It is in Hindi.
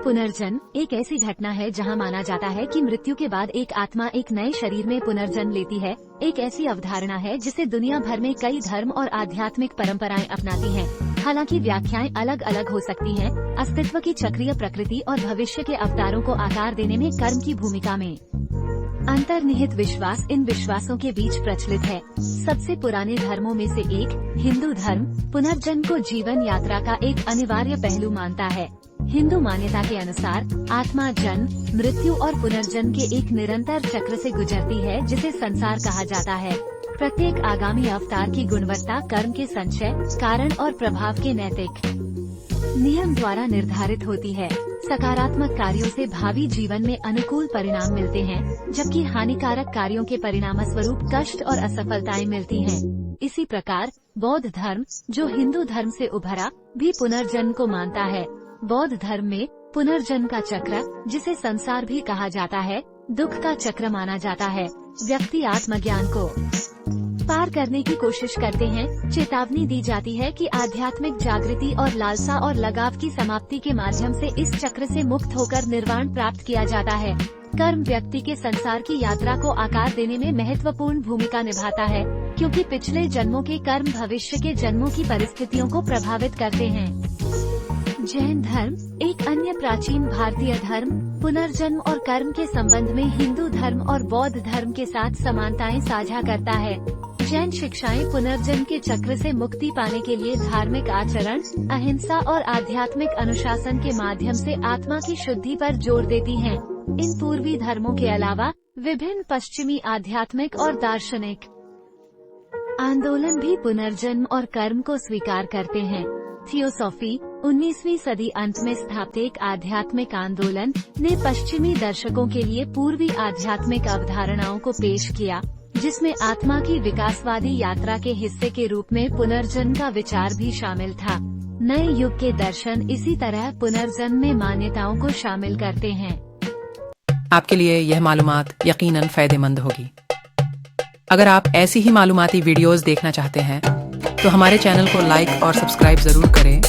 पुनर्जन्म एक ऐसी घटना है जहां माना जाता है कि मृत्यु के बाद एक आत्मा एक नए शरीर में पुनर्जन्म लेती है। एक ऐसी अवधारणा है जिसे दुनिया भर में कई धर्म और आध्यात्मिक परंपराएं अपनाती हैं। हालांकि व्याख्याएं अलग अलग हो सकती हैं। अस्तित्व की चक्रीय प्रकृति और भविष्य के अवतारों को आकार देने में कर्म की भूमिका में अंतर्निहित विश्वास इन विश्वासों के बीच प्रचलित है। सबसे पुराने धर्मों में से एक हिंदू धर्म पुनर्जन्म को जीवन यात्रा का एक अनिवार्य पहलू मानता है। हिंदू मान्यता के अनुसार आत्मा जन्म, मृत्यु और पुनर्जन्म के एक निरंतर चक्र से गुजरती है जिसे संसार कहा जाता है। प्रत्येक आगामी अवतार की गुणवत्ता कर्म के संचय, कारण और प्रभाव के नैतिक नियम द्वारा निर्धारित होती है। सकारात्मक कार्यों से भावी जीवन में अनुकूल परिणाम मिलते हैं, जबकि हानिकारक कार्यों के परिणामस्वरूप कष्ट और असफलताएं मिलती हैं। इसी प्रकार बौद्ध धर्म, जो हिंदू धर्म से उभरा, भी पुनर्जन्म को मानता है। बौद्ध धर्म में पुनर्जन्म का चक्र, जिसे संसार भी कहा जाता है, दुख का चक्र माना जाता है। व्यक्ति आत्मज्ञान को पार करने की कोशिश करते हैं। चेतावनी दी जाती है कि आध्यात्मिक जागृति और लालसा और लगाव की समाप्ति के माध्यम से इस चक्र से मुक्त होकर निर्वाण प्राप्त किया जाता है। कर्म व्यक्ति के संसार की यात्रा को आकार देने में महत्वपूर्ण भूमिका निभाता है, क्योंकि पिछले जन्मों के कर्म भविष्य के जन्मों की परिस्थितियों को प्रभावित करते हैं। जैन धर्म, एक अन्य प्राचीन भारतीय धर्म, पुनर्जन्म और कर्म के संबंध में हिंदू धर्म और बौद्ध धर्म के साथ समानताएं साझा करता है। जैन शिक्षाएं पुनर्जन्म के चक्र से मुक्ति पाने के लिए धार्मिक आचरण, अहिंसा और आध्यात्मिक अनुशासन के माध्यम से आत्मा की शुद्धि पर जोर देती हैं। इन पूर्वी धर्मों के अलावा विभिन्न पश्चिमी आध्यात्मिक और दार्शनिक आंदोलन भी पुनर्जन्म और कर्म को स्वीकार करते हैं। थियोसॉफी, 19वीं सदी अंत में स्थापित एक आध्यात्मिक आंदोलन, ने पश्चिमी दर्शकों के लिए पूर्वी आध्यात्मिक अवधारणाओं को पेश किया, जिसमें आत्मा की विकासवादी यात्रा के हिस्से के रूप में पुनर्जन्म का विचार भी शामिल था। नए युग के दर्शन इसी तरह पुनर्जन्म में मान्यताओं को शामिल करते हैं। आपके लिए यह मालूमात यकीनन फायदेमंद होगी। अगर आप ऐसी ही मालूमाती वीडियोस देखना चाहते हैं तो हमारे चैनल को लाइक और सब्सक्राइब जरूर करें